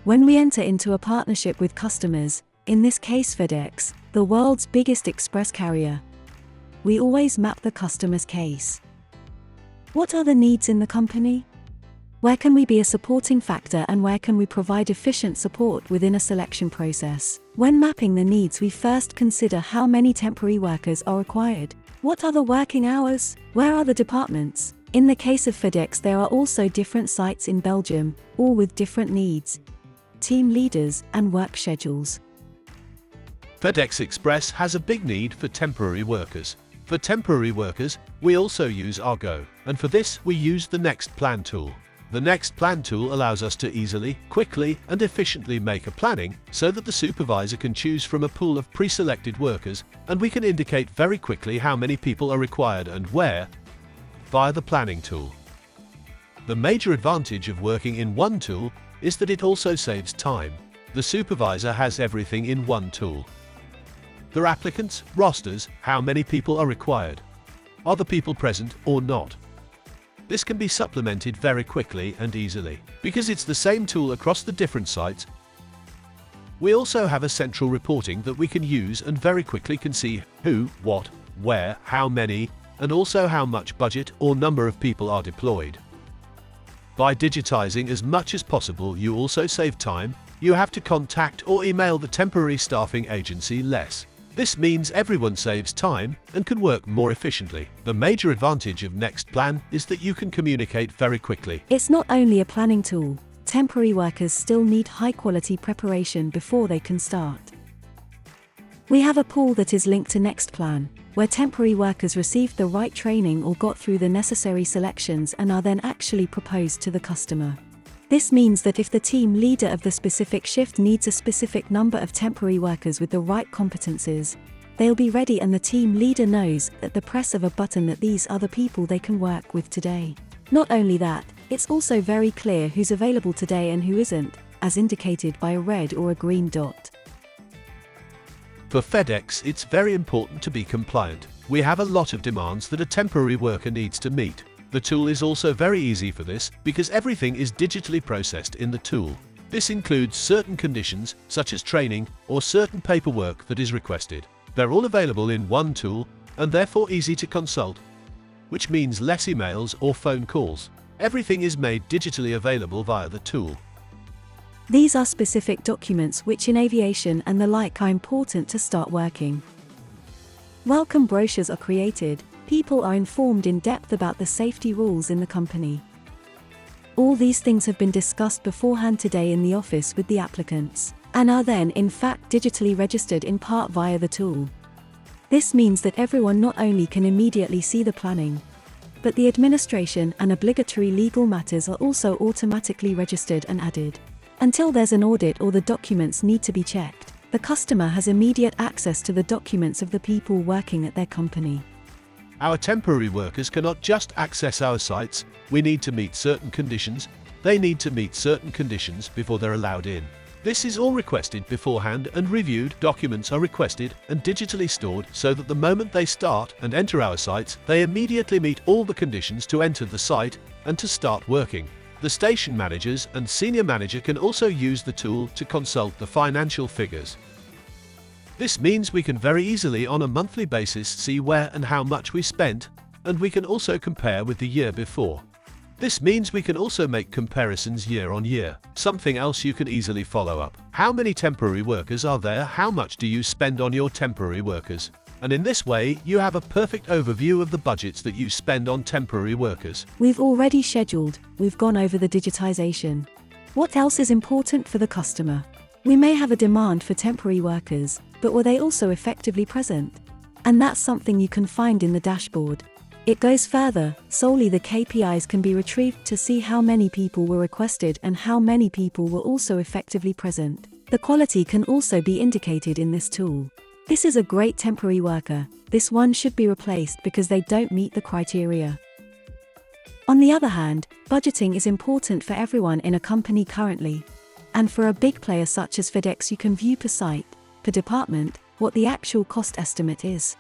When we enter into a partnership with customers, in this case FedEx, the world's biggest express carrier, we always map the customer's case. What are the needs in the company? Where can we be a supporting factor and where can we provide efficient support within a selection process? When mapping the needs, we first consider how many temporary workers are required. What are the working hours? Where are the departments? In the case of FedEx, there are also different sites in Belgium, all with different needs, team leaders, and work schedules. FedEx Express has a big need for temporary workers. For temporary workers, we also use Argo, and for this we use the Next Plan tool. The Next Plan tool allows us to easily, quickly, and efficiently make a planning so that the supervisor can choose from a pool of pre-selected workers, and we can indicate very quickly how many people are required and where via the planning tool. The major advantage of working in one tool is that it also saves time. The supervisor has everything in one tool. Their applicants, rosters, how many people are required, are the people present or not. This can be supplemented very quickly and easily. Because it's the same tool across the different sites, we also have a central reporting that we can use and very quickly can see who, what, where, how many, and also how much budget or number of people are deployed. By digitizing as much as possible, you also save time. You have to contact or email the temporary staffing agency less. This means everyone saves time and can work more efficiently. The major advantage of Next Plan is that you can communicate very quickly. It's not only a planning tool. Temporary workers still need high-quality preparation before they can start. We have a pool that is linked to Next Plan, where temporary workers received the right training or got through the necessary selections and are then actually proposed to the customer. This means that if the team leader of the specific shift needs a specific number of temporary workers with the right competencies, they'll be ready, and the team leader knows at the press of a button that these are the people they can work with today. Not only that, it's also very clear who's available today and who isn't, as indicated by a red or a green dot. For FedEx, it's very important to be compliant. We have a lot of demands that a temporary worker needs to meet. The tool is also very easy for this because everything is digitally processed in the tool. This includes certain conditions such as training or certain paperwork that is requested. They're all available in one tool and therefore easy to consult, which means less emails or phone calls. Everything is made digitally available via the tool. These are specific documents which in aviation and the like are important to start working. Welcome brochures are created. People are informed in depth about the safety rules in the company. All these things have been discussed beforehand today in the office with the applicants, and are then in fact digitally registered in part via the tool. This means that everyone not only can immediately see the planning, but the administration and obligatory legal matters are also automatically registered and added. Until there's an audit or the documents need to be checked, the customer has immediate access to the documents of the people working at their company. Our temporary workers cannot just access our sites. We need to meet certain conditions. They need to meet certain conditions before they're allowed in. This is all requested beforehand and reviewed. Documents are requested and digitally stored so that the moment they start and enter our sites, they immediately meet all the conditions to enter the site and to start working. The station managers and senior manager can also use the tool to consult the financial figures. This means we can very easily on a monthly basis see where and how much we spent, and we can also compare with the year before. This means we can also make comparisons year on year. Something else you can easily follow up. How many temporary workers are there? How much do you spend on your temporary workers? And in this way, you have a perfect overview of the budgets that you spend on temporary workers. We've already scheduled, we've gone over the digitization. What else is important for the customer? We may have a demand for temporary workers, but were they also effectively present? And that's something you can find in the dashboard. It goes further. Solely the KPIs can be retrieved to see how many people were requested and how many people were also effectively present. The quality can also be indicated in this tool. This is a great temporary worker. This one should be replaced because they don't meet the criteria. On the other hand, budgeting is important for everyone in a company currently. And for a big player such as FedEx, you can view per site, per department, what the actual cost estimate is.